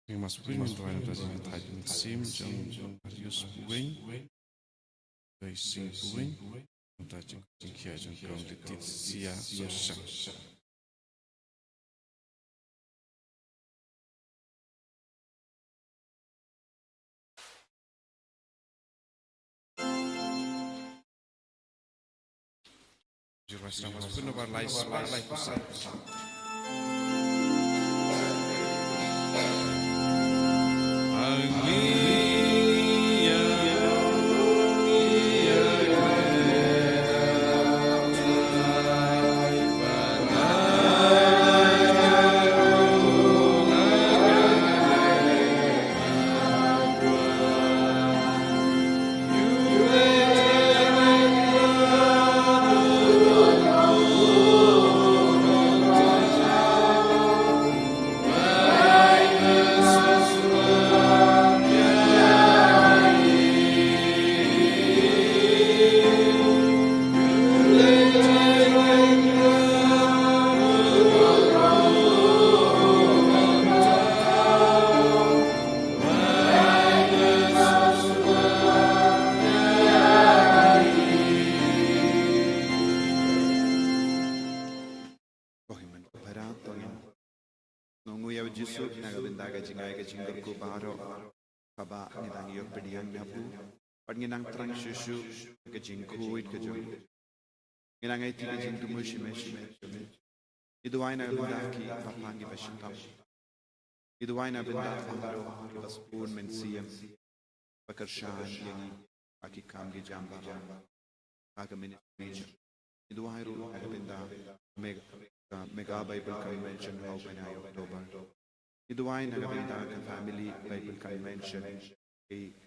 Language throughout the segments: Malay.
Mas spring in drawing das in typing sim jang use buing by sing buing da jing kia jang kong de tit sia so shang Jurus yang mas pun over life usai Kaba nidang yok pediang nabu, pad nginang trang shushu kajing kuit kajung, nginang ay ti kajing tumu shime shime shime. Iduay na bindaki papangi bashingam, iduay na bindaki paharo kibaspun mensiyam, pakarshan yangi akikam gi jambara, kagaminit major. Iduay ru binda mega Bible Convention hau banay October. Iduay nagabinda ka family Bible Convention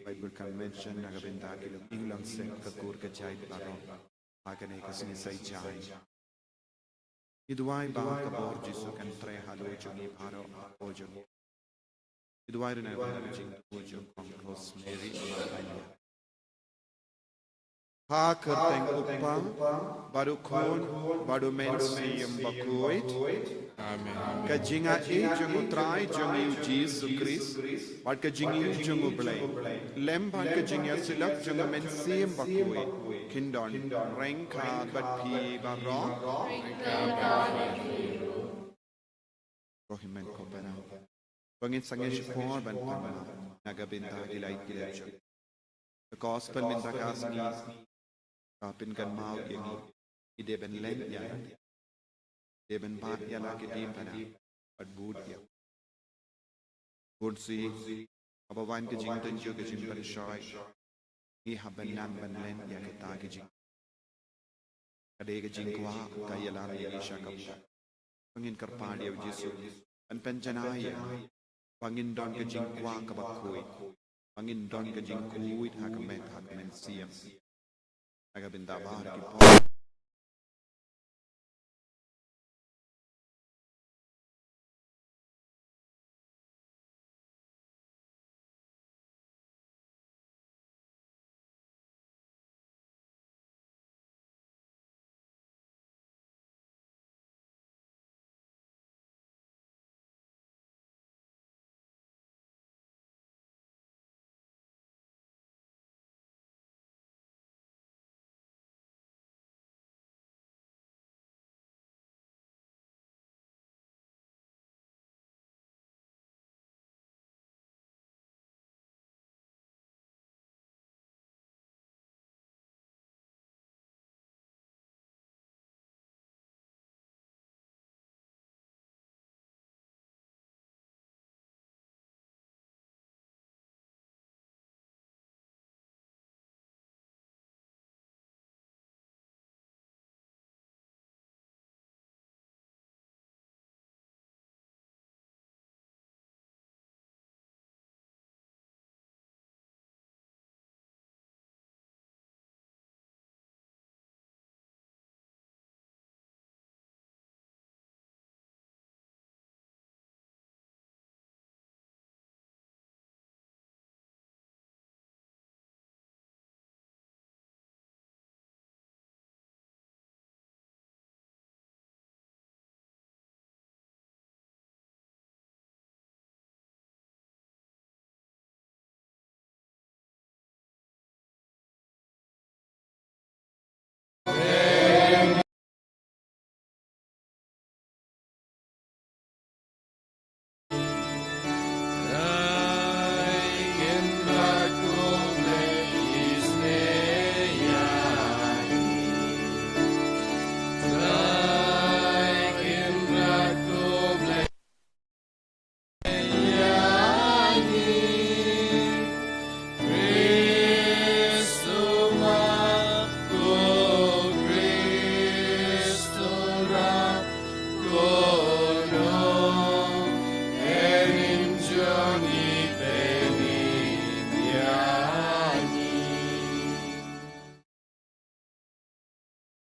Bible Convention nagabinda ka England se kakur ka jai paro agane ka sinisay jai Iduay ba ka bor jisu kan tre halo jungi paro ojo Iduay rin nagabinda jing ojo kong Rosemary Malaya ha kerteng upa baru kon baru mensi yang bakuit Kajinga jung utrai jung Jesus Christ, but kajingi jung ublay. Lemba kajinga silak jung mensim bakui. Kindon renka bat pi barro. Rohimen kopera. Bangin sangesh por ban pama nagabinta gilay gilay. The gospel minta kasni kapin kan mau yangi ide ben len yang Deben baat ya lagi dim pada at bud ya. Bud si abawan ke jing dan jo ke jing pada shoy. Ni haban nan ban len ya ke ta ke jing. Kade ke jing kwa kaya lan ya isha kapta. Pangin karpan ya Yesu. An penjana ya. Pangin don ke jing kwa kabakui. Pangin don ke jing kuit hakamen siyam. Agabinda bahar ki po.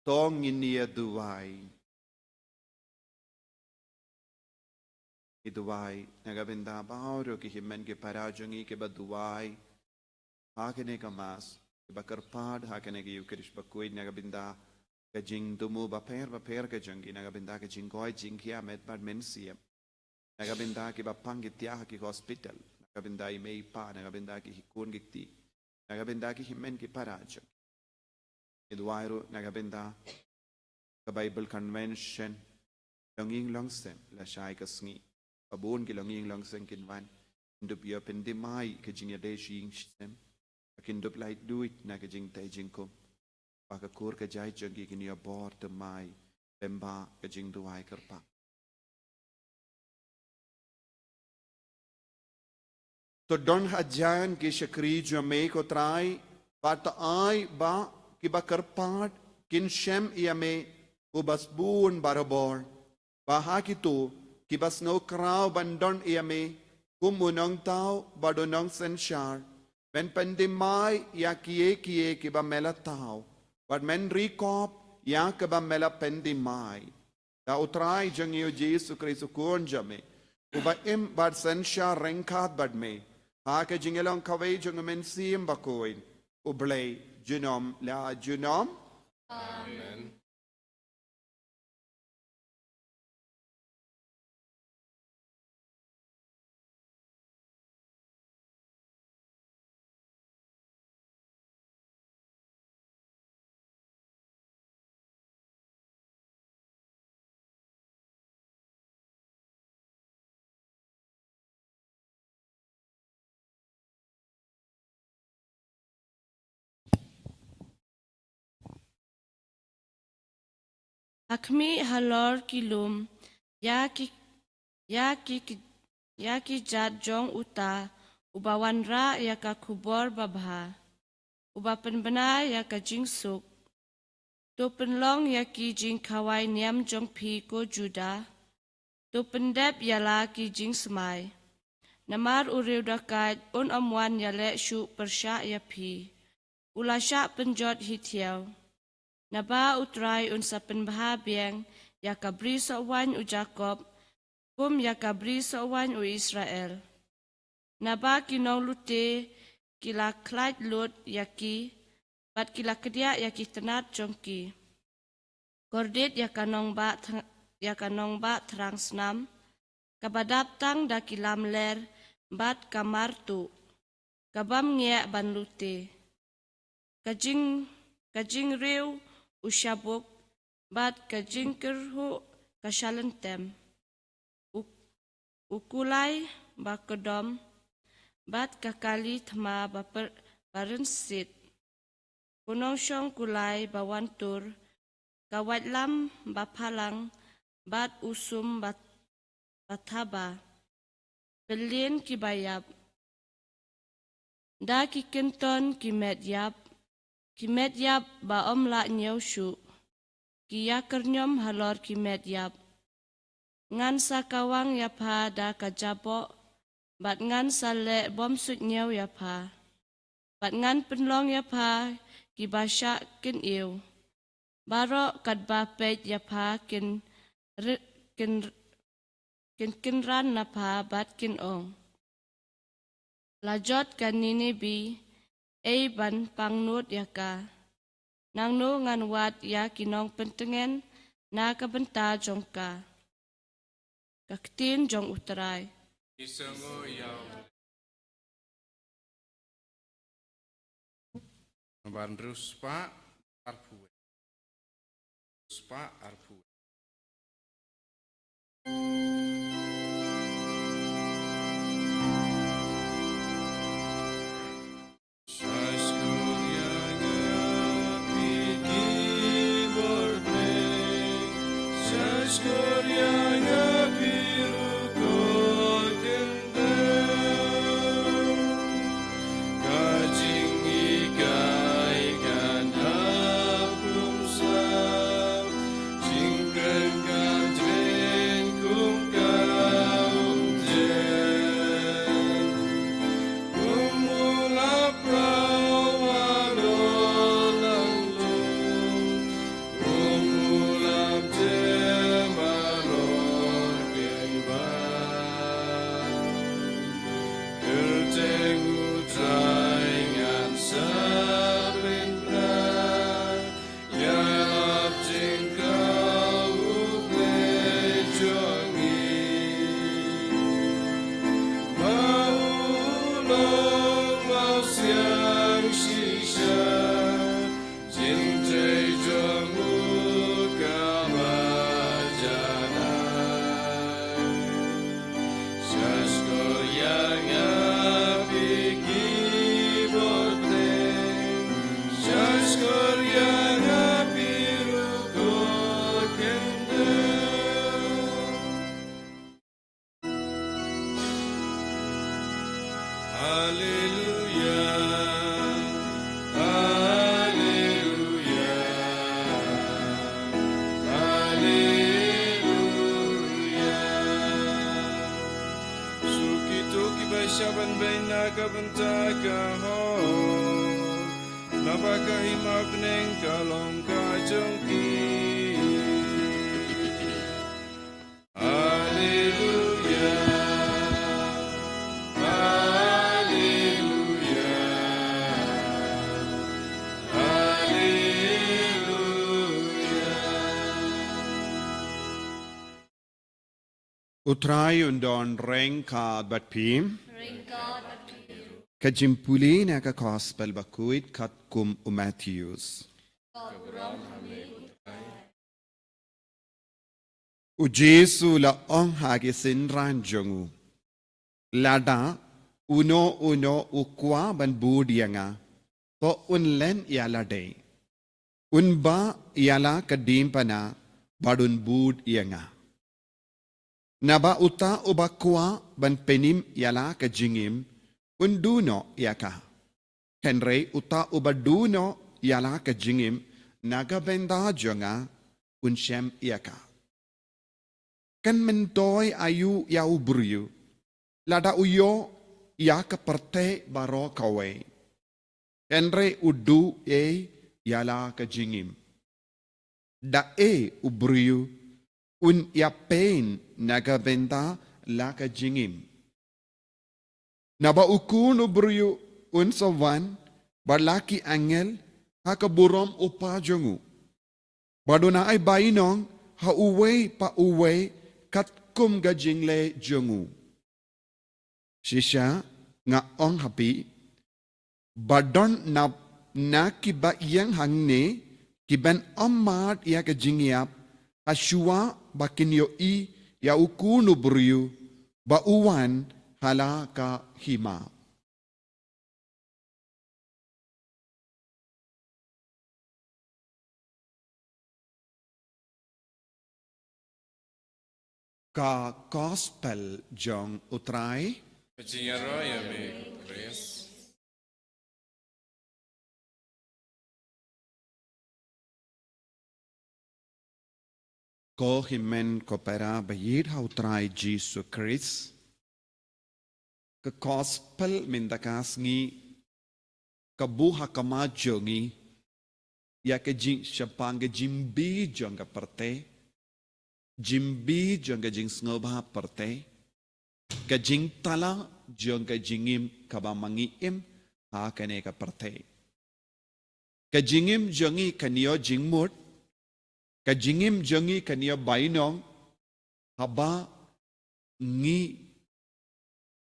tong inia duway. Duway nagabinda bauro ki himen ki parajangi ki baduway hakene ka mas ki bakarpad hakene ki yukrish bakuid nagabinda ka jing dumu baper ka jangi nagabinda ka jingkoy jingkia met bad mensiam nagabinda ki bapang ki tiah ki hospital nagabinda i mei pa nagabinda ki hikun gikti nagabinda ki himen ki parajang Duwayro nagabinda ka Bible Convention langing langsem la shay ka sngi Abun kilanging lang sang kinwan, indup ya pendemai kajing ya deshing sem, akindup light duit na kajing tay jingkum, pakakur kajay jangi kini abor temai, lemba kajing duway kerpa. To don hajan ki shakri jame ko try, pata ay ba kiba kerpat kin shem iame ubas bun barabor, bahaki tu Kibas no kraw bandon iame, kumunong tao badonong sensyar, men pandemay ya kie kiba mela tao, bad men rikop ya kiba mela pandemay. Da utray jang iyo Jesu Kristo kuon jame, uba im bad sensyar rengkat bad me, hake jingelong kaway jang men siyem bakoin, ublay junom la junom. Amen. Akmi halor kilum ya ki jat jong uta ubawan ra ya ka kubor babha uba penbena ya ka jingsuk to penlong ya ki jing kawai niam jong pi ko juda to pendep ya la ki jing smai namar uriu dakat un amwan ya le shu persya ya pi ulasya penjot hitiau Naba utrai un sa penbaha biang ya kabri sawan u Jacob, kum ya kabri sawan u Israel. Naba kinong lute kila klait lut yaki, bat kila kedia yaki tenat jongki. Kordit ya kanong ba terang senam, kabadap tang da kilam ler, bat kamar tu, kabam ngiak ban lute. Kajing riu, Usyabuk, bat kajingkerhu kasyalentem. Ukulai bakedom, bat kakali thma barensit. Kunong syong kulai bawantur, kawat lam bapalang, bat usum bataba. Belin kibayab. Da kikenton kimedyab. Kimet yap ba om la nyau shu, kiya kernyom halor kimet yap. Ngan sa kawang yap ha da kajabo, bat ngan sa le bom sut nyau yap ha. Bat ngan penlong yap ha, kibasya kin iu. Baro kad ba pej yap ha kin ran nap ha bat kin ong. Lajot kan nini bi, ban pangnut yaka. Nang no ngan wat ya kinong pentengen na kabenta jongka. Kaktin jong uterai. Isango yaw. Naban ruspa arpuwe. Ruspa arpuwe. Jing bentar kahong Napakah himak neng kalong kajongki Haleluya Haleluya Haleluya Utrai undon reng ka batpim Kajimpuli na ka gospel bakuit kat kum Matthews. U Jesu la ong hagi sinran jongu. Lada uno ukwa ban budianga. To unlen yala day. Unba yala kadimpana badun bud yanga. Naba uta ubakwa ban penim yala kajingim. Unduno yaka. Henry uta ubaduno yala kajingim nagabenda jonga unshem yaka. Kan mentoy ayu ya ubruyu. Lada uyo yaka perte baro kawe. Henry udu yala kajingim. Da ubruyu un yapain nagabenda la kajingim. Naba ukun ubruyu unsawan balaki angel hakaburom upa jongu. Baduna ay bainong hauway pa uway katkum gajingle jongu. Sisya nga ong hapi badon na kiba iyang hangne kiban amad iya kajingyap aswa bakinyo ya ukun ubruyu bauwan halaka hima. Ka gospel jong utrai Pajiyaro yame Chris. ko himen ko pera bayid ha utrai Jesus Christ. Ka gospel mindakas ngi kabuha kamajo ngi ya ke jing syapang ke jimbi jong ka perte jimbi jong ka jing sngoba perte ka jing tala jong ka jingim kabamangiem ha kane ka perte ka jingim jongi kanio jingmut ka jingim jongi kanio bainong haba ngi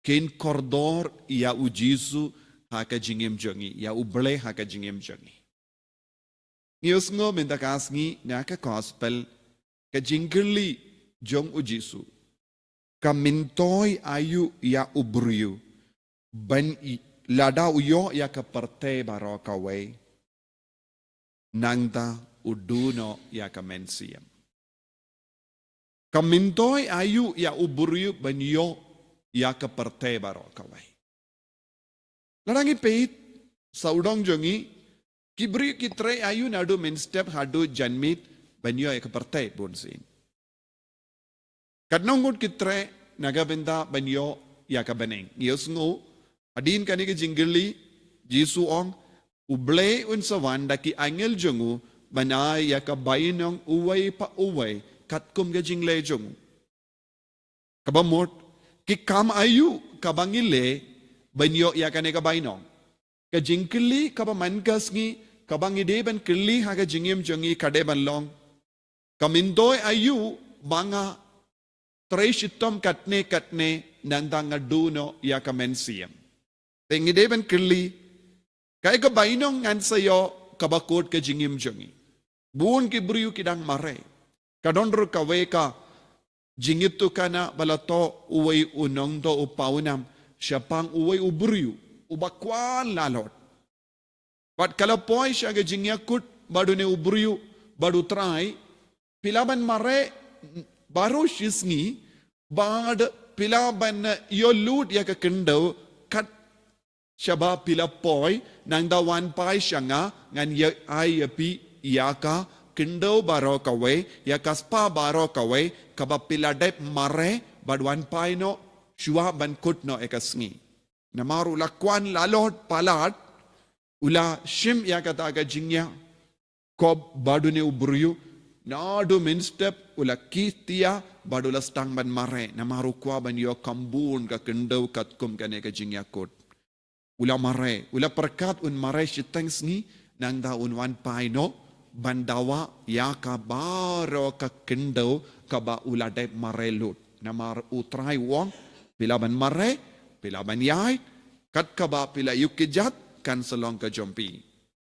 Ken kordor ya ujisu haka jingim jongi ya uble haka jingim jongi. Ngiyos ngo mendakas ngi naka gospel ka jingli jong ujisu. Ka mintoy ayu ya ubruyu ban lada uyo ya ka parte baro kawe nangta uduno ya ka mensiyam. Ka mintoy ayu ya ubruyu ban yo ya ka parte baro kawai. Larangi peit saudong jongi kibri kitre ayu nadu min step hadu janmit banyo ya ka parte bonsin. Kadnongut kitre nagabenda banyo ya ka baneng. Yos ngo adin kani ke jingli Jisu ong uble unsawan daki angel jongu banay ya ka bainong uway pa uway katkum ke jingle jongu. Kabamot Kikam ayu kabangile banyo ya kane kabainong. Kajingkili kabamankas ngi kabangide ban kili haga jingim jongi kade banlong. Kamindoy ayu banga treshitom katne nandang aduno ya kamensiyam. Tengide ban kili kay kabainong ngan sayo kabakot ka jingim jongi. Buon kibriyu kidang mare. Kadonro kawe ka Jingitu kana balato uway unong do upaunam siya pang uway ubriyu ubakwan lalot. Pat kalapoy siya ga jingyakut badu ne ubriyu badu try pilaban mare baru shisngi bad pilaban yolut ya ka kendo kat siya ba pilapoy nang dawan pay siya nga ngan ay yapi yaka Kindo baro kawe, ya kaspa baro kawe, kabapiladep mare, badwan paino, shua ban kutno ekasngi. Namar ula kwan lalot palat, ula shim ya kata ka jingya, kob badune ubriu, nadu minstep ula kistia, badula stang ban mare, namaru kwa ban yo kambun ka kendau katkum kane ka jingya kot. Ula mare, ula perkat un mare shitang sngi, nang da un wan paino, bandawa ya ka baro ka kendau, ka ba ula dep mare lut. Namar utrai wong, pila ban mare, pila ban yai, kat ka ba pila yukijat, kan selong ka jompi.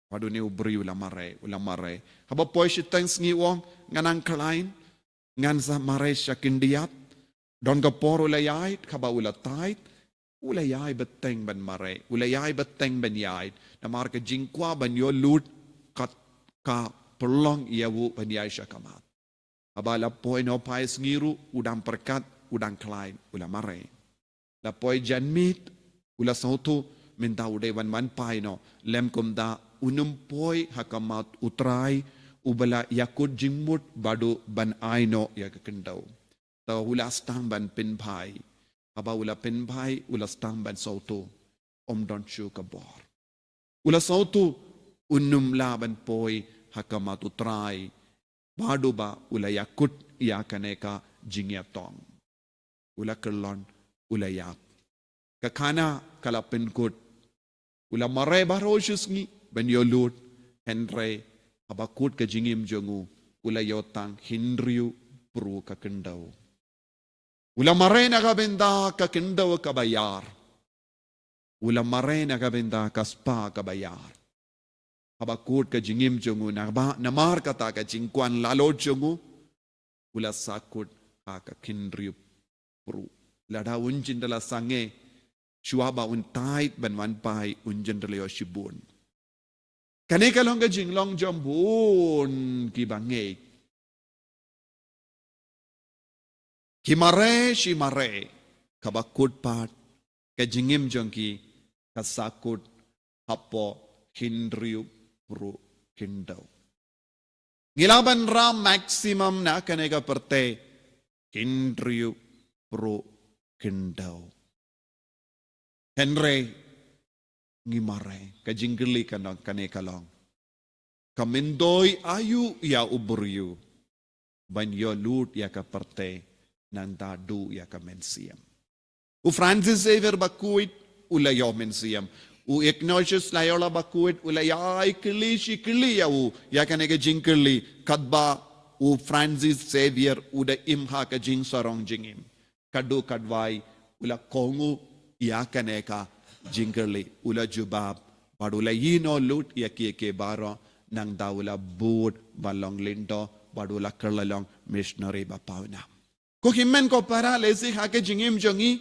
Padu ni ubri ula mare. Haba poi shitang sngi wong, nganang kalain, ngan sa mare syakindiat, don ka por ula yai, kaba ula tait, ula yai beteng ban mare, ula yai beteng ban yai, namar ka jingkwa ban yo lut, kat ka pelong iawu ban yai syakamat. Haba la poi no pai sngiru, udang perkat, udang kalain, ula mare. La poi janmit, ula sautu, minta uday wan pai no, lem kumda, unum poi hakamat utrai, ubala yakut jingmut badu ban aino ya kekendau. Tahu ula stang ban pin pai, haba ula pin pai, ula stang ban sautu, don shu kabor. Ula sautu, unum la ban poi hakamat utrai, badu ba ula yakut ya kaneka jingyatong. Ula kerlon, ula yak. Kakana kala penkut, ula marai baroshus ngi, ben yolut, henre, abakut ka jingim jongu, ula yotang hindriu pru ka kendau. Ula marai na kabenda ka kendau ka bayar. Ula marai na kabenda ka spa ka bayar. Abakut ka jingim jongu, namar kata ka jingkwan lalo jongu, ula sakut ka hindriu pru. Lada unjin dala sange, shuaba un tait ban wan pai unjin dala yo shibun. Kane kalong ka jinglong jambun ki bangay. Ki mare shi mare, kabakut pat, ka jingim jongki, kasakut, hapo, hindriu, pru, hindaw. Ngilaban ram maximum na kane ka perte, hindriu, pru, hindaw. Henry, ngimare, kajinggili kanang kanekalong. Kamindoy ayu ya uburyu, banyo lut ya kaparte, nang dadu ya kamensiyam. U Francis Xavier bakuit, ulayo mensiyam. U Ignatius Loyola bakuit, ulayay kili shikili ya u, ya kanega jingkili, kadba u Francis Xavier, uda imha ka jing sarong jingim. Kadu kadway, ula kongu, ya kaneka jingkerli ula jubab padula yino lut ya ke baro nang daula bud balong lindo padula kerlalong missionary bapawna ko himmen ko para lesi hake jingim jongi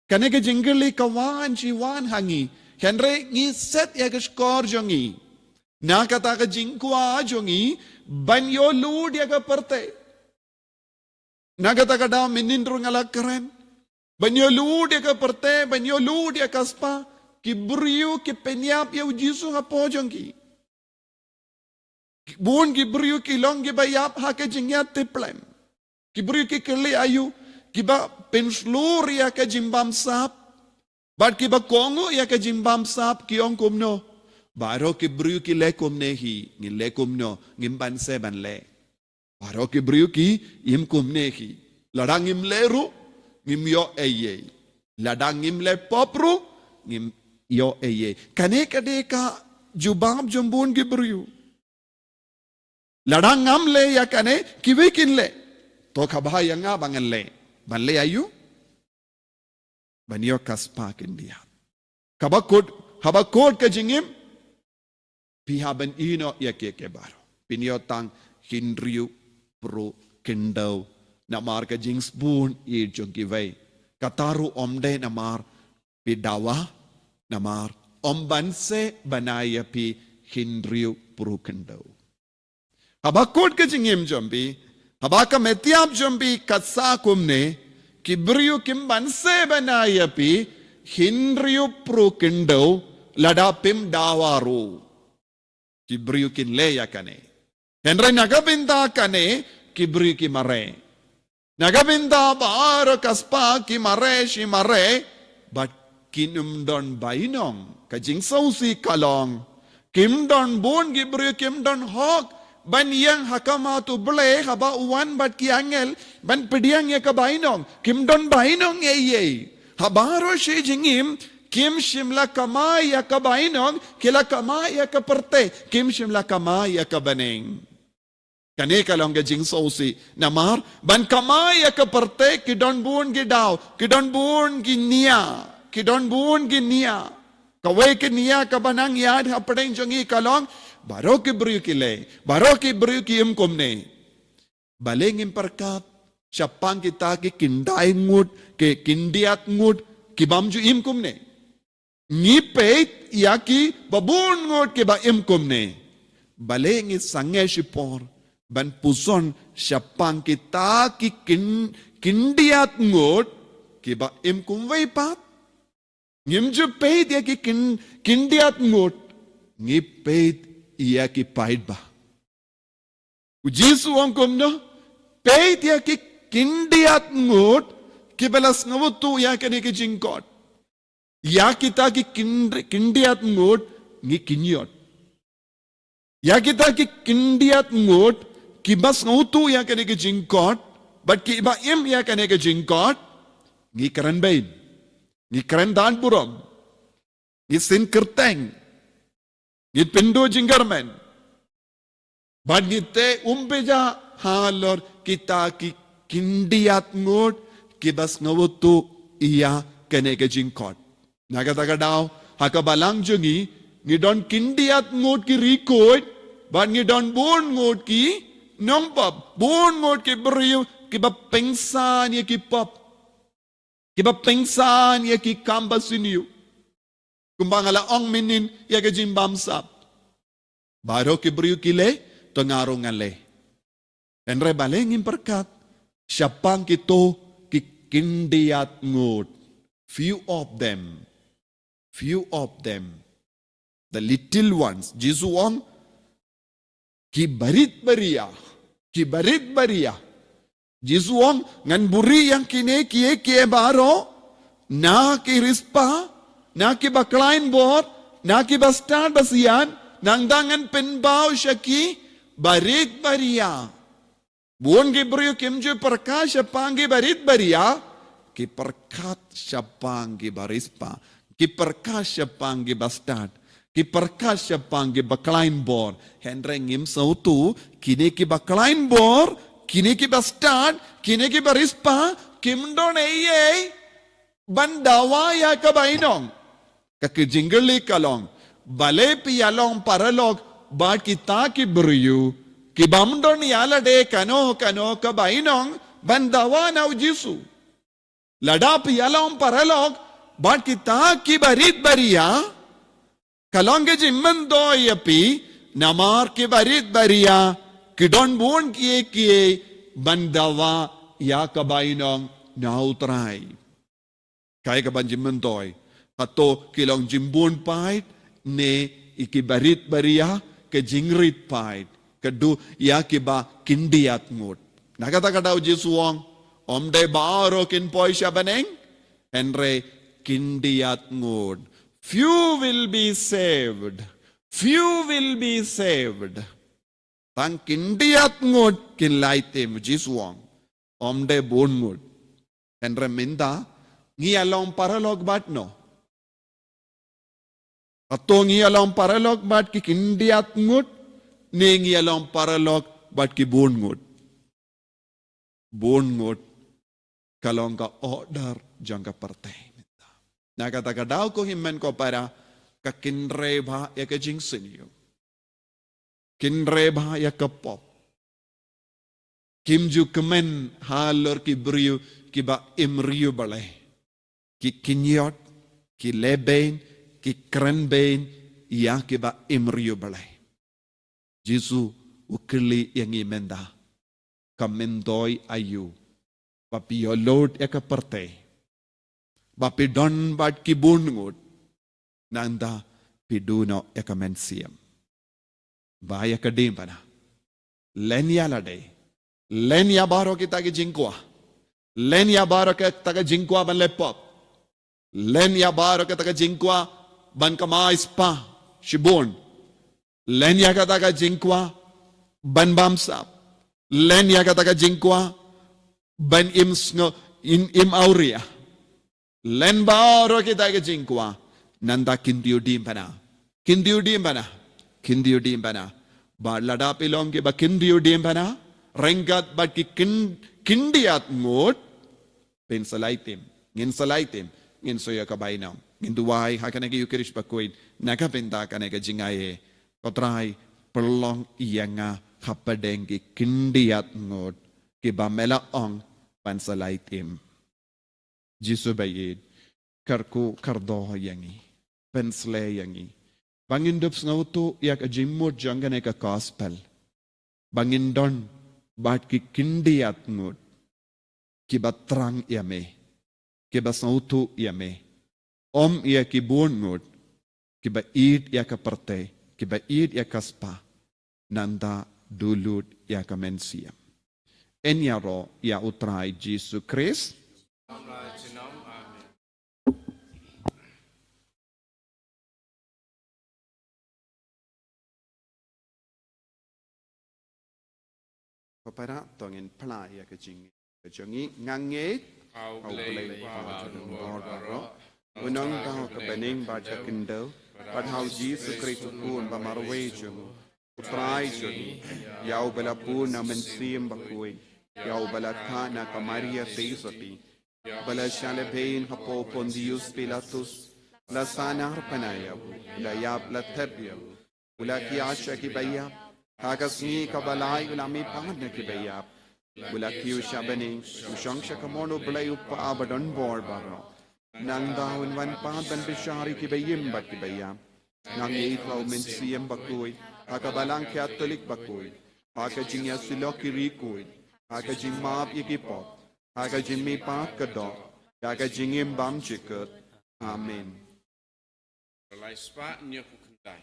kaneka jingkerli kawan jiwan hangi henry ngi set ya skor jongi na kata ka jingkwa jongi banyo lut ya ka perte na kata ka da minindru ngala keren banyo lud ya ka perte, banyo lud ya ka spa, ki buriu ki penyap ya ujisu ha pojong ki. Buon ki buriu ki long ki bayap ha ke jingyat tiplem. Ki buriu ki keli ayu, ki ba penslur ya ka jimbam sap, bat ki ba kongo ya ka jimbam sap ki ong kumno. Baro ki buriu ki lekum nehi, ngin lekum no, ngin banse ban le. Baro ki buriu ki im kum nehi, larang im leru, ngim yo eye. Ladang ngim le popru, ngim yo eye. Kane kadeka jubab jambun gibriu. Ladang ngam le ya kane kiwikin le. To kabaya nga bangan le. Ban le ayu? Ban yo kaspakin dia. Habakot ka jingim? Pihaban ino ya keke baro. Pinyotang hindriu pro kindaw. Namar ka jing spoon i jongki vay. Kataru omde namar pidawa namar ombanse banaya pi hindriu purukendau. Habakut ka jingim jombi, habaka metiap jombi katsakumne, kibriu kimbanse banaya pi hindriu purukendau ladapim dawaru. Kibriu kinleya kane. Henry nagabinda kane, kibriu kimare. Nagabinda baara kaspa ki mare shi mare, but kinum don bainong ka jing sausi kalong kim don bon gibru kim don hok ban yang hakama tu ble haba uwan bat ki angel ban pediang ya ka bainong kim don bainong ye habaro she jingim kim shimla kama ya ka bainong kila kama ya ka perte kim shimla kama ya ka baneng kane kalong ga jing sausi namar ban kama ya ka perte ki don bon gi daw ki don bon gi nia ki don bon gi nia kawe ki nia ka banang yad hapdeng jongi kalong baro ki bru ki le baro ki bru ki im komne baleng im perkat syapang kita ki kindai ngut ke kindiat ngut ki bamju im komne ngipet ya ki babun ngut ki ba im komne baleng i sange shipor ban puson syapang kita ki kindiat ngut ki ba im kumwei pat ngimju peit ya ki kindiat ngut ngipet ia ki pahit ba. Ujisu ang kumno, peit ya ki kindiat ngut, ki balas ngavutu ya kani ki jingkot. Ya kita ki kindiat ngut, ngi kinyot. Ya kita ki kindiat ngut, ki bas ngavutu ya kani ki jingkot, but ki iba im ya kani ki jingkot, ngi keren bain, ngi keren daan burom, ngi sin kerteng, Git pindo jinggarmen. Bad gite umbeja halor kita ki kindiat ngut kibas ngawutu iya kene ke jingkot. Nagataga daw hakabalang jungi ngidon kindiat ngut ki rikoid bad ngidon bon ngut ki nompap bon ngut ki beriu kiba pengsan ya ki pop kiba pengsan ya ki kambasiniu. Kumbangala ong minin ya ke jimbam sap. Baro ki beriu kile tengarungan le. Enre balengin perkat. Syapang kito ki kindiat ngut. Few of them. The little ones. Jisu ong ki barit baria. Jisu ong ngan buri yang kine kie baro. Na ki rispa. Na ki baklain bor, na ki bastad basian, nang dangan penbau syaki, barit baria. Buon ki beriu kimju perkas syapanggi barit baria, ki perkat syapanggi barispa, ki perkas syapanggi bastad, ki perkas syapanggi baklain bor. Henry ngim sautu, kini ki baklain bor, kini ki bastad, kini ki barispa, kimdon eye, bandawa ya kabainong. Kakijingali kalong, bale piyalong paralog, ba kita ki beriu, ki bamdon yala de kano kabainong, bandawa na ujisu. Lada piyalong paralog, ba kita ki barit baria, kalong ke jimmando yapi, namar ki barit baria, ki don buon kie, bandawa ya kabainong na utray. Kaya kaban jimmandoy, Ato kilong jimbun pahit, ne ikibarit baria, ke jingrit pahit. Kedu ya kiba kindiat ngut. Nakata daw Jesuang, omde baro kin poy siya baneng, enre kindiat ngut. Few will be saved. Tang kindiat ngut kin laitim Jesuang, omde bon ngut. Enre minda, ngiyalong paralog bat no. Atau ngiyalong paralog bat ki kindiat ngut, ne ngiyalong paralog bat ki bon ngut. Bon ngut, kalong ka order jangka partai. Nakata daw ko himmen ko para ka kinreba ya ka jingsenyo. Kinreba ya ka pop. Kimju kemen halor ki beriu ki ba imriu balay. Ki kinyot, ki leben, ki krenbein ia kiba imriu balay. Jesu ukili yang imenda kamendoy ayu papi yolod eka parte papi don bat ki bungut nanda piduno eka mensiam baya kadim pana lenya lade lenya baro kita ki jingkwa lenya baro kita ki jingkwa ban lepop Len ya baro kata jingkwa ban kamais pa shibon. Len ya kata jingkwa ban bamsap. Len ya kata jingkwa ban im auria. Len baro kita jingkwa nanda kindiudim pana. Kindiudim pana. Ba lada pilong ke ba kindiudim pana. Rengat ba ki kindiat ngot pensalaitim. Ngin salaitim. Ngin soya kabainaw. Ngin duway hakanagi yukirish bakuin. Nakapinta kanega jingaye. Kotray perlong iya nga kapadengi kindiat ngot. Kiba melaong pansalaitim. Jisu bayid. Karku kardoho yangi. Pensle yangi. Bangindups nga uto yak ajimod janggan eka gospel. Bangindon bat ki kindiat ngot. Kiba terang yame. Kiba sautu yame. Om ia kibun ngut. Kiba id ia kaperte. Kiba id ia kaspa. Nanda dulut ia kamensiam. Enyaro ia utrai Jesu Christ. Kepada tongin pelai ia kejing. Kejongi ngangit. Au Au blei blei wa pawadun bor baro. Unang kau kebening baca kendau. Padahal Yesus Kristus pun bamarwe jung. Utrai jung. Yau bala pun na mensim bakui. Yau bala ka na kamaria teisati. Bala syale bein hapo Pontius Pilatus. La sana harpanaya. La yap la tebya. Ula kiasha kibayap. Hagasni kabalay ulami pahad na kibayap. Wala kiyo siya baning, usang siya kamono balay upa abadon bor baro. Nang dahon wan pahadan bisyari kibayim bat kibayam. Nang iitlaw mensiyam bakuy, hakabalang katolik bakuy. Hakajing ya silok kirikuy, hakajing maap ikipot, hakajing may pahat kadok, hakajing imbam chikot. Amen. Relai spa niyo kukundai.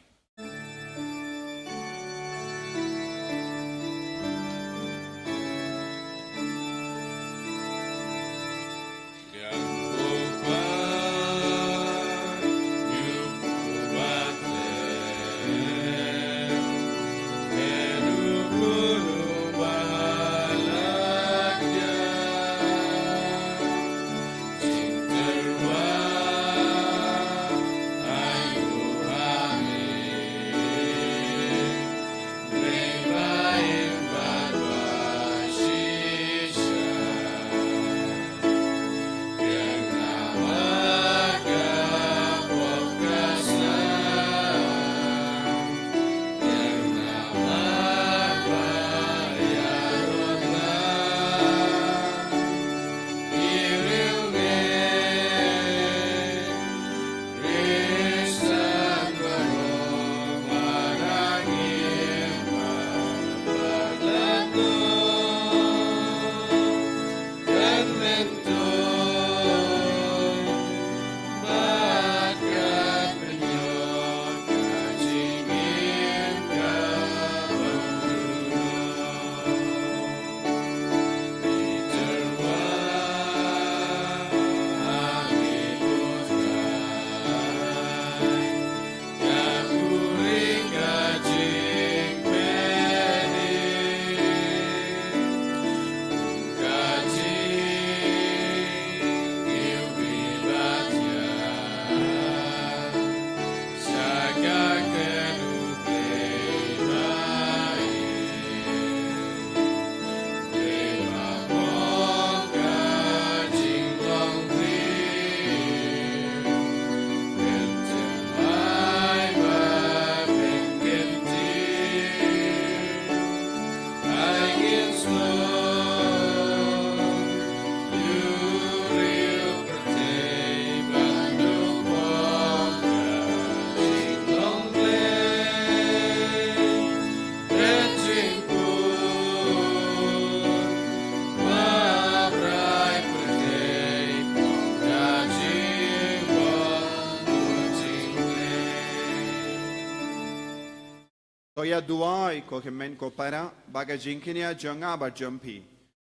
Toya duai ko kemen ko para baga jingkinia jonga ba jumpi.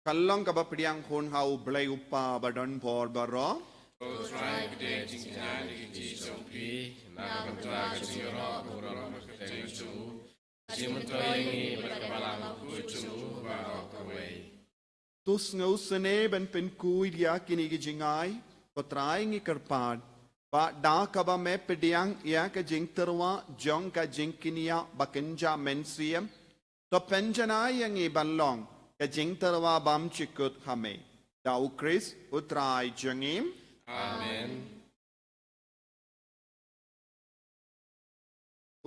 Kalong ka ba priang hun hau blay upa ba don por baro. try gede jing nya ni ji song pi na kam tra ka jing ro bu ro ma ka te chu jing mun to yin ba ka balang ku chu ba ro ka wei tus ngau sene ben pen kui dia kini ki jingai ko trying i karpad ba da ka ba me pediang ya ka jing terwa jong ka jing kinia bakenja mensiam to penjana yang i balong ka jing terwa bam chikut hame dau Chris utrai jangim amen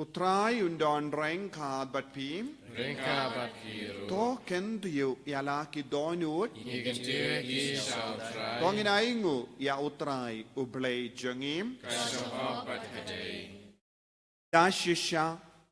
utrai undon reng ka bat pim rengka bat kiru to ken tiu ya la ki donut ni kan te ki shall try tong in aingu ya utrai ublei jangim ka shall bat gede da shisha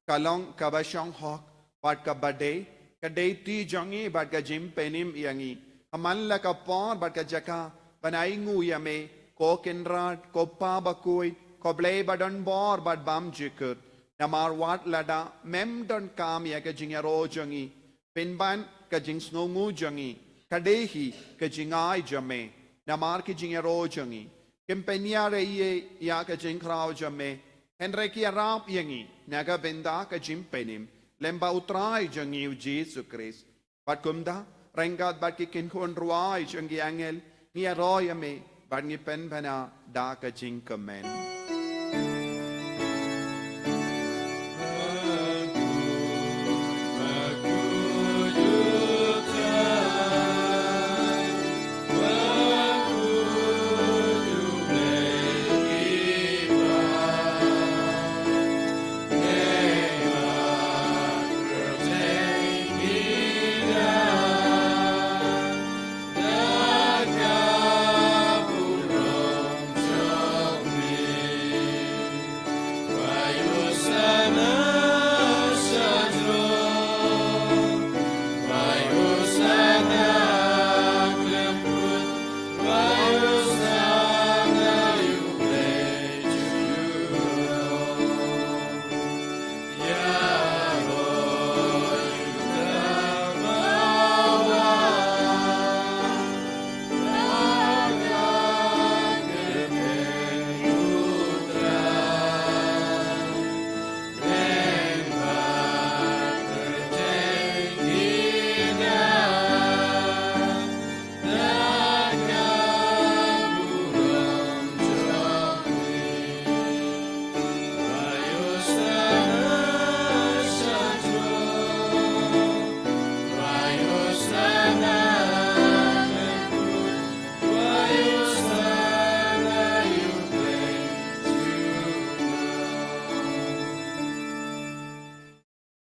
kalong kabashong hok bat ka bade ka deiti jangi bat ka jim penim yangi aman la ka por bat ka jaka banaingu yame ko kenrat ko pa bakui ko blei badon bor bat bam jikut namar wat lada mem don kam ya ka jingaro jangi pinban ka jing snongu jangi kadehi ka jingai jame namar ki jingaro jangi kempenya re ye ya ka jingkrao jame henreki arab yangi naga benda ka jimpenim lemba utrai jangi Jesus Christ bat kumda rengat bat ki kinkon ruai jangi angel ni aroy ame bat ni pen bana da ka jingkamen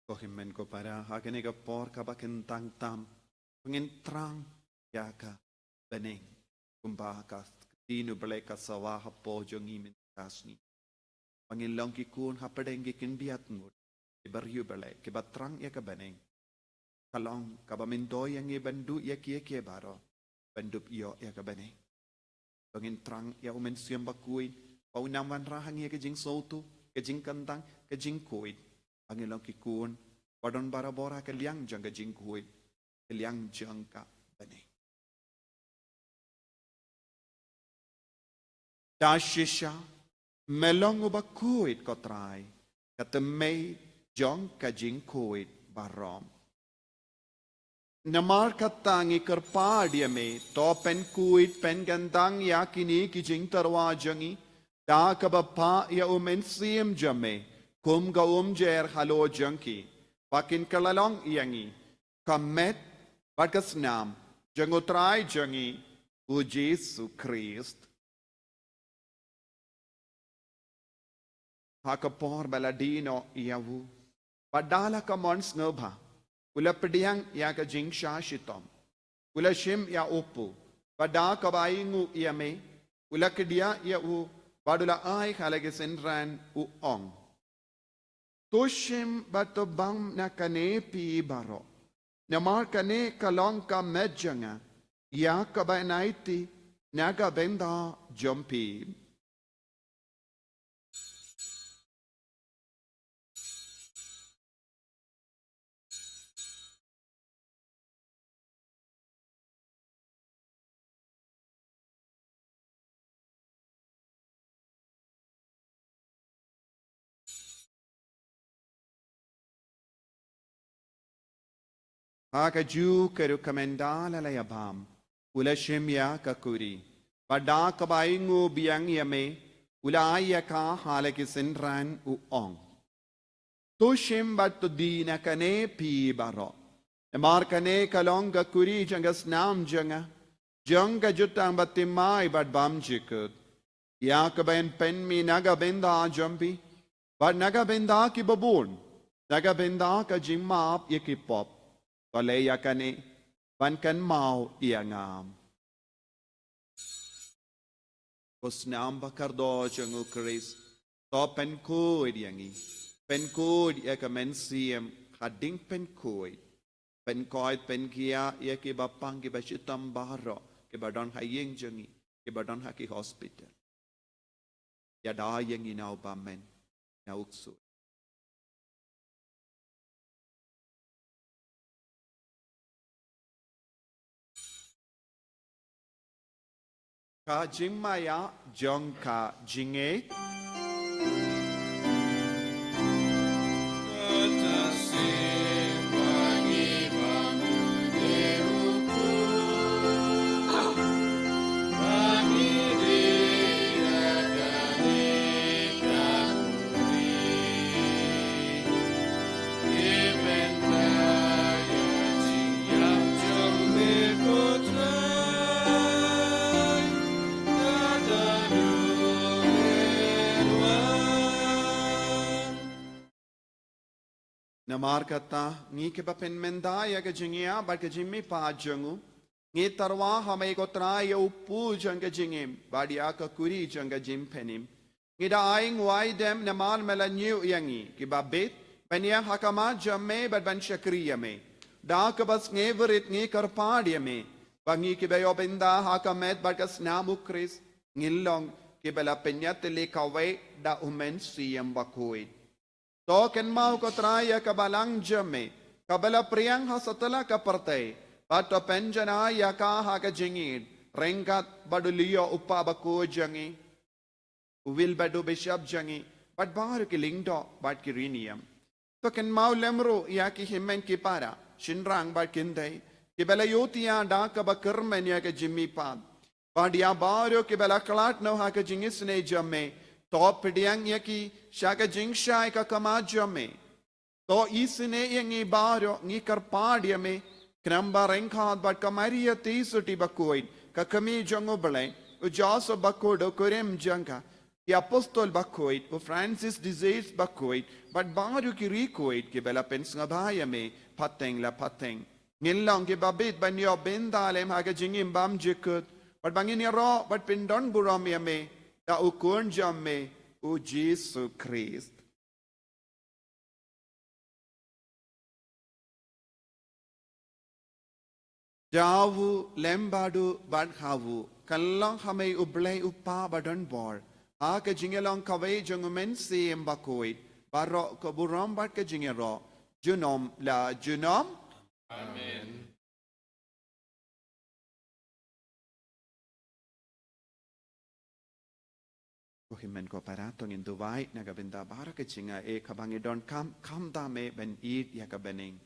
Kohimen ko para hakene ka por ka baken tang tam pengin terang ya ka beneng kumba ka tinu bele ka sawa hapo jongi min kasni pengin long ki kun hapadeng ki kin biat ngut ibaryu bele ki batrang ya ka beneng kalong ka bamindo yang i bandu ya ki baro bandup yo ya ka beneng pengin terang ya umen siam bakui pau naman rahang ya ke jing sautu ke jing kantang ke jing kuit Pangilong kikun, padon bara bora ke liang jang ke jing kuit, ke liang jang ka bane. Da shisha, melong uba kuit kotrai, katemei jang ka jing kuit barom. Namar katangi kerpa dia me, to pen kuit pen gandang yakini ki jing tarwa jangi, da kabapa ya umen siem jame, kum ga jer halo jangki pakin kalalong iangi kamet bagas nam jangotrai jangi u Jesus Christ hakapor baladino iawu padala ka mons ngobha ula pediang ya ka jingsha shitom ula shim ya upu pada ka baingu iame ula kedia ya u padula ai halage senran u ong Toshim batobang na kane pi baro. Namar kane kalong ka medjanga. Ya kabainaiti naga benda jompi. Hakaju keru kamendala layabam. Ula shimya kakuri. Bada kabaingu biang yame. Ula ayaka halaki sindran uong. To shim bat to dina kane pi baro. Emar kane kalong kakuri jangas nam janga. Janga jutang batimai bat bam jikut. Ya kabain pen mi naga benda jampi. Bat naga benda ki babun. Naga benda ka jimap yakipop. Kalaya kane, bankan mau iangam. Kusnam bakardo jangu Chris, to penkoid yangi. Penkoid yakamen siem, hading penkoid. Penkoid penkia yaki bapang ki bashitam baro, ki badon hayeng jangi, ki badon haki hospital. Yada yangi now bamen, now uksu. Ka jingmaya jong ka jinge Namar kata ngi ke papen menda ya ke jingia ba ke jimmi pa jangu ngi tarwa hamai ko tra ya upu jang ke jingim badia ka kuri jang ke jim penim ngi da aing wai dem namar mela new yangi ki ba bet bania hakama jamme bad ban shakriya me da ka bas ngi verit ngi kar padia me bangi ki bayo benda hakamet bad kas namu kris ngilong ki bela penyat le kawai da umen siyam bakoi to ken mau ko traya kabalang jame kabala priyang ha satala ka partay pato penjana ya ka ha ka jingid rengat baduliyo upa bako jangi will badu bishop jangi but bar ki lingdo but ki rinium to ken mau lemro ya ki himmen ki para shinrang ba kindai ki bela yotiya da ka ba kermen ya ka jimmi pad badia baro ki bela klat no ha ka jingis ne jamme to pidiang yaki shaka jingshai ka kamajame to isne yangi baro ngi karpadia me kramba renkhad bat kamaria tisuti bakoid ka kami jango bale u jaso bakodo korem janga ki apostol bakoid u Francis disease bakoid but baro ki recoid ki bela pens ngabaya me pateng la pateng ngilong ki babit banyo bendalem haga jingim bam jikut but bangin ro but pindon buram me da ukun jamme o Jesus Christ. Javu lembadu badhavu kallang hamay ublay upa badan bor ha ka jingelong kaway jangumen si embakoy baro ka buram bad ka jingero junom la junom Amen. Himen ko parato ngin duwai nagabenda bara ke jinga e kabangidon kam dame ben eat ya kabening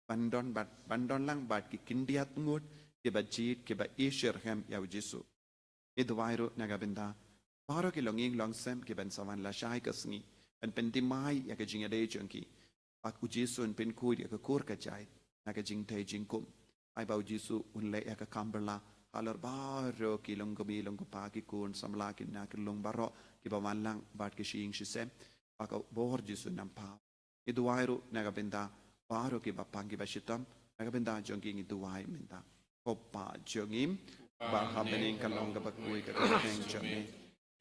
bandon lang bat ki kindiat ngut ke bajit ke ba isherhem ya jisu e duwai nagabenda bara ke longing longsem ke ben sawan la shai kasngi ben pentimai ya ke jinga de jangki ak ujisu pen kuid ya ka kur ka jai naga jing te jingkum ai ba ujisu unle ya ka kamberla halar baro ki longgobi longgopa ki kun samla ki na ki long baro ki ba lang bat ki shing shisem aka bor jisu nampa iduairu naga benda baro ki ba pangi ba shitam naga benda jongi iduai menda koppa jongim ba happening kalong ka bakui ka teng jamme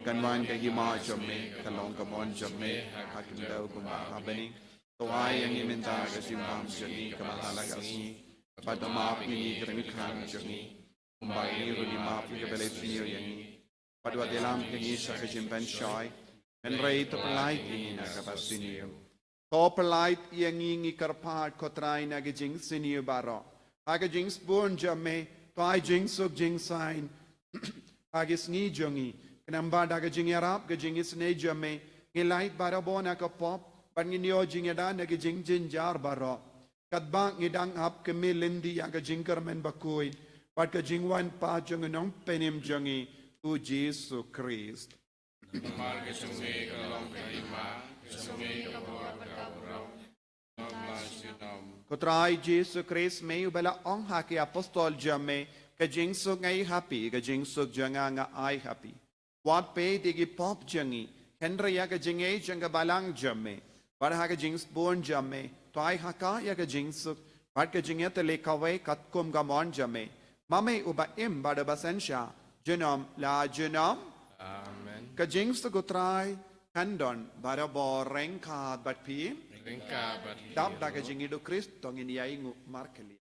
kanwan ka hima jamme kalong ka mon jamme hakim daw ko ba happening to ai yang imenta ka simbam jani ka mahalaga si padama ini kering kan jani Umbai runi maafi ka belet niyo yangi. Padwa dilam kangi sa kajimban shy. And ray to polite yangi na kapasiniyo. To polite yangi ngi karpat kotray na gajing siniyo baro. Agajing spoon jamme. To ay jing suk jing sign. Agis ni jongi. Kanamba da gajing yarap gajing is ne jamme. Ngilait baro bo na kapop. Pan nginyo jing yada na gajing jinjar baro. Kadbang ngidang hap kemilindi yang kejingkar men bakui. Pat kejingwan pa janganong penim jangi u Jesu Christ. Mar ke sungai kalong kelima, ke sungai ke bawah berkaburau. Kotrai Jesu Christ may ubala ong haki apostol jame kajingsug ngay happy kajingsug janga nga ay happy. Wat pe digi pop jangi Henry ya kajingay janga balang jame. Para ha kajings born jame to ay haka ya kajingsug pat kajingya tele kaway katkum gamon jame. Mame uba im bada basensya jenom la jenom. Amen. Kajingsug kotrai kandon bada boreng kad bat pi. Ringka bat Dap da kajingido Christ tong iniyay ngu markeli.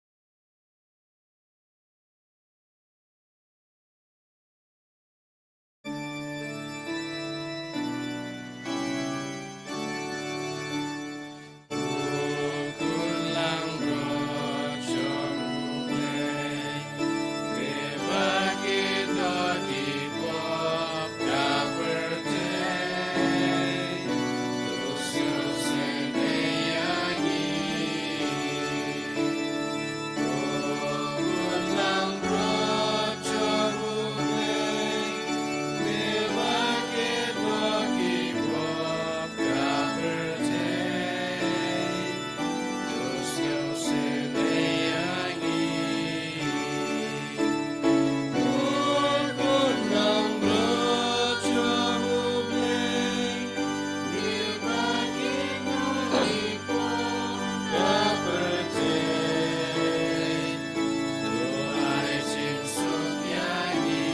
kulang rojong mulai. Bebagi dodi pop kapertai. Terus sedeyangi. Kulang rojong mulai. Bebagi dodi pop kapertai. Terus sedeyangi. Kulang rojong mulai. Bebagi dodi pop kapertai. Doai cinsuk yangi.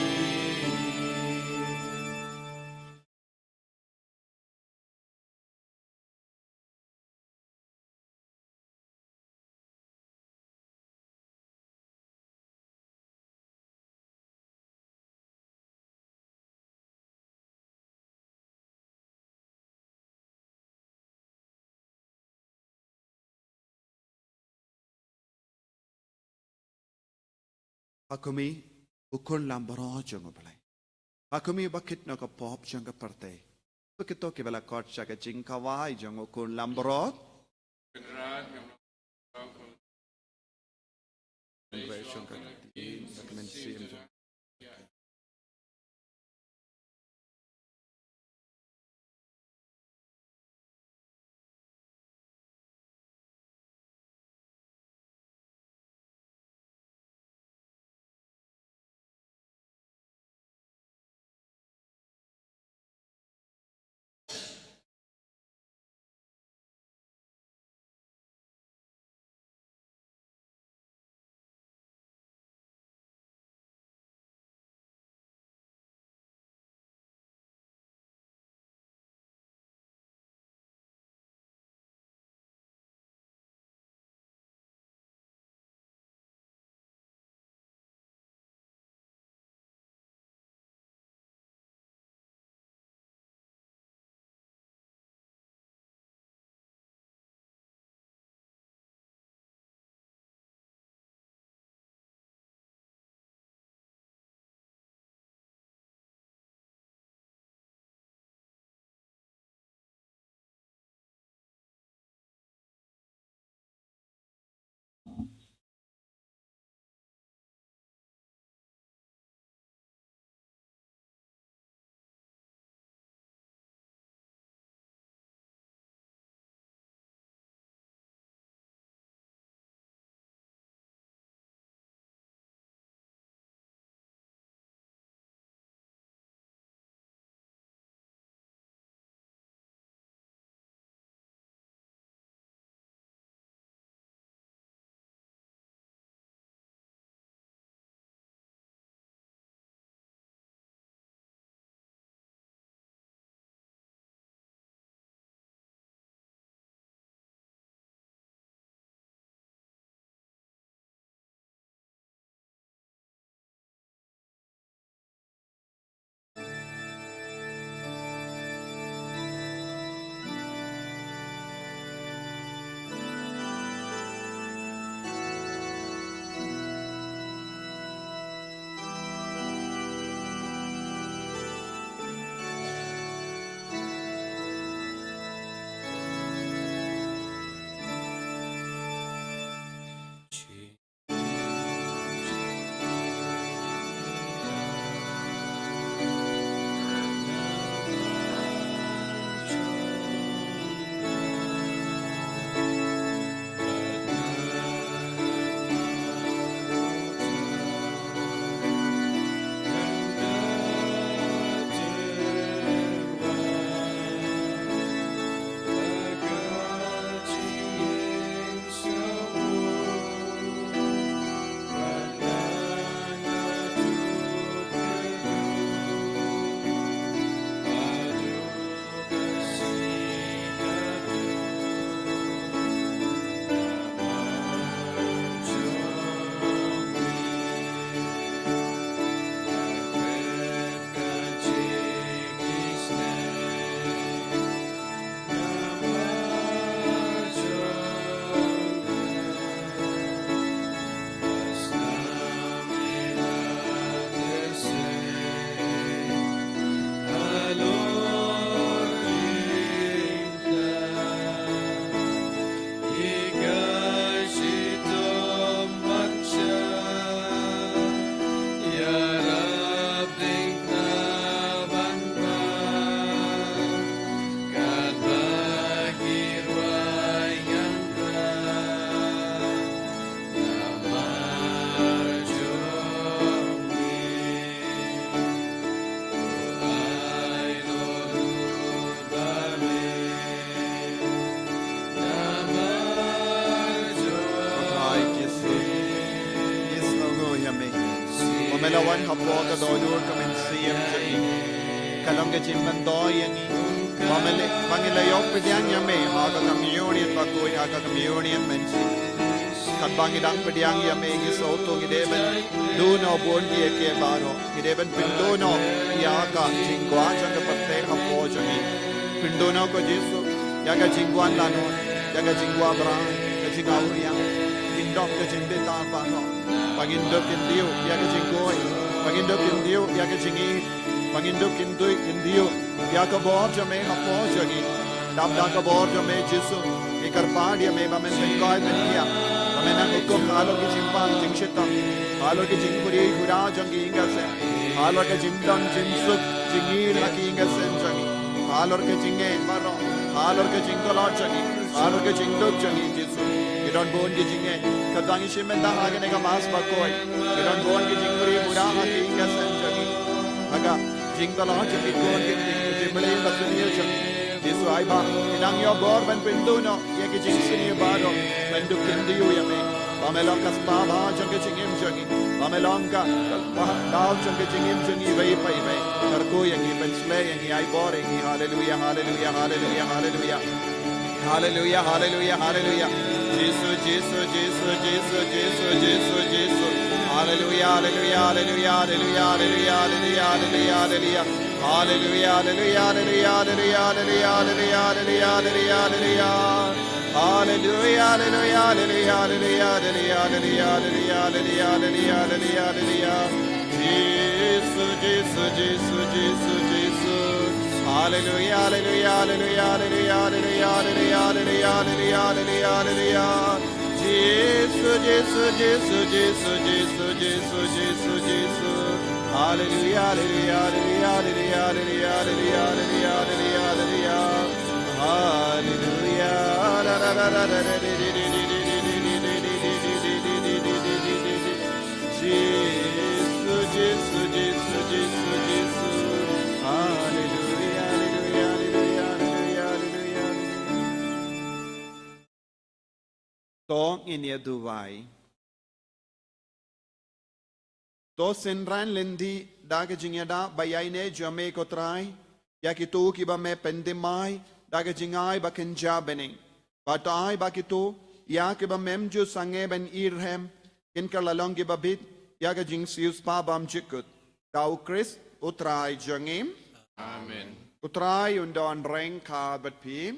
Hakumi ukun lambaro jong balai. Hakumi bakit no ka pop jong ka parte. Bakito ke bala kot siya ka jing kawai jong ukun lambaro. Congratulations ka di dokumentasyon. Pamelawan hapo ka dolur ka mensiyam jagi. Kalong ka jimban doy yangi. Pangilayok pediang yame haga communion bakoy haga communion mensi. Katbangidang pediang yame gisoto gideben duno bondi eke baro. Gideben pinduno yaga jingwa jaga patte hapo jagi. Pinduno ko Jesu yaga jingwan lano yaga jingwa bra ka jingawriang. Indok ka jindeta baro. Pagindok kindiyo yaga jinggoy. Pagindok kindiyo yaga jingi. Pagindok kindiyo yaga bor jame hapo jagi. Dabda ka bor jame Jesu. Ikarpad yame bamen bengoy benkia. Bamen hukum halo ki jimpang jingshitam. Halo ki jingpuri hura jangi ingase. Halo ki jimdan jimsuk jingir haki ingase jangi. Halo ki jinge baro. Halo ki jingkolot jangi. Halo ki jingdok jangi Jesu. Iron bon ki jinge. Kadangi shimenda hagene ka mas bakoy. Iron bon ki jingpuri hura haki ingase jangi. Aga jingkolot jangi kon ki jimbale basuniyo jangi. Jesu ay ba inang yo bor ben pinduno yaki jingsuniyo baro. Menduk kindiyo yame. Pamelong ka spaba jangi jingim jangi. Pamelong ka daw jangi jingim jangi vay pay vay. Karko yangi pensle yangi ay bor yangi. Hallelujah, hallelujah, hallelujah, hallelujah. Hallelujah, hallelujah, hallelujah. Jesus, Jesus, Jesus, Jesus, Jesus, Jesus, Jesus. Hallelujah, hallelujah, hallelujah, hallelujah, hallelujah, hallelujah, hallelujah. Hallelujah, hallelujah, hallelujah, hallelujah, hallelujah, hallelujah, hallelujah, hallelujah. Hallelujah, hallelujah, hallelujah, hallelujah, hallelujah, hallelujah, hallelujah, hallelujah, hallelujah, hallelujah. Jesus, Jesus, Jesus, Jesus, Jesus. Hallelujah, hallelujah, hallelujah, hallelujah, hallelujah, hallelujah, hallelujah, hallelujah, hallelujah. Jesus, Jesus, Jesus, Jesus, Jesus, Jesus, Jesus, Jesus. Hallelujah, hallelujah, hallelujah, hallelujah, hallelujah, hallelujah, hallelujah, hallelujah. Hallelujah. La la la la la la. Jesus, Jesus, Jesus, Jesus, Jesus. Hallelujah, hallelujah, hallelujah, hallelujah, hallelujah. Tong inia duwai. To senran lendi daga jingyada bayayne jame kotrai yakitu kiba me pendemai daga jingai bakenja bening batai bakitu yakiba memju sange ben irhem kinkar lalong kiba bit yaga jingsius pa bam jikut tau Chris utrai jangim Amen. utrai undon reng ka bat pi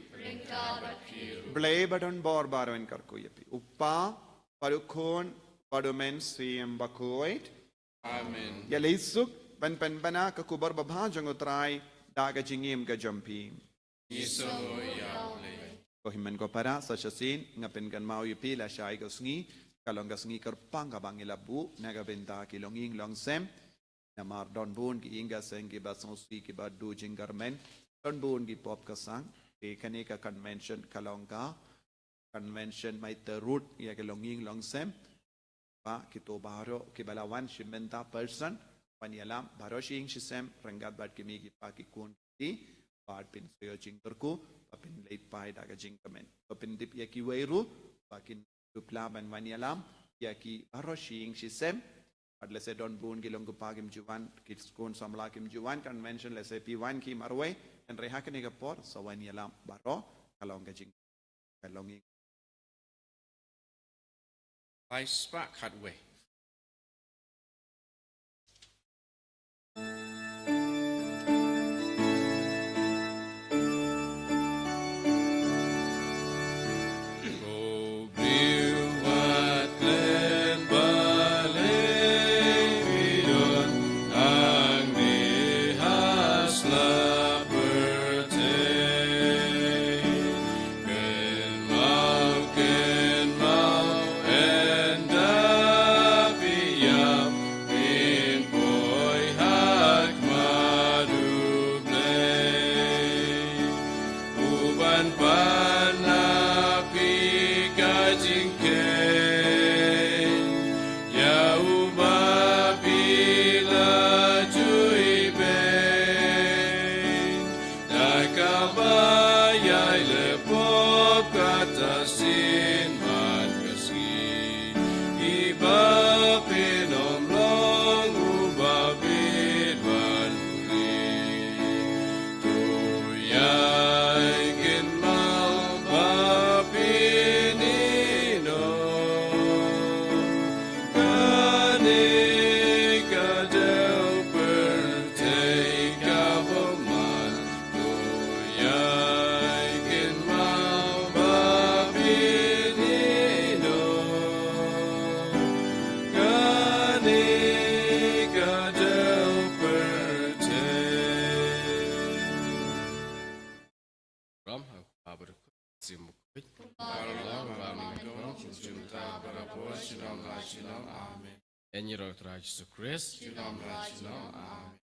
blay badon bor baron karku yapi uppa parukon padumen siem bakoit Amen. Ya leisuk ban bana ka kubar babha jang utrai daga jingim ka jampi. Yeso ya le. Ko himan ko para sa syasin ngapen kan mau yupi la syai ko sngi kalong ka sngi kerpang ka bangila bu naga benta ki longing long sem namar don bun ki inga seng ki basonsi ki badu jingarmen don bun ki pop ka sang ki kaneka convention kalong ka convention mai terut ya ki longing long sem pa kito baro ki balawan shimenta person panialam baro shing shisem rangat bat kimi ki pa ki kun ti part pin soyo jing terku papin late pai daga jing kamen papin dip ya ki weiru pakin dupla ban manialam ya ki baro shing shisem adle se don bun ki longu pagim juwan ki skon samla kim juwan convention le se p1 ki marwe en reha ke nega por so wanialam baro kalong ka jing kalongi I spark hardware. Penyiru Tuhan Yesus Kristus. Dalam rajin Amin.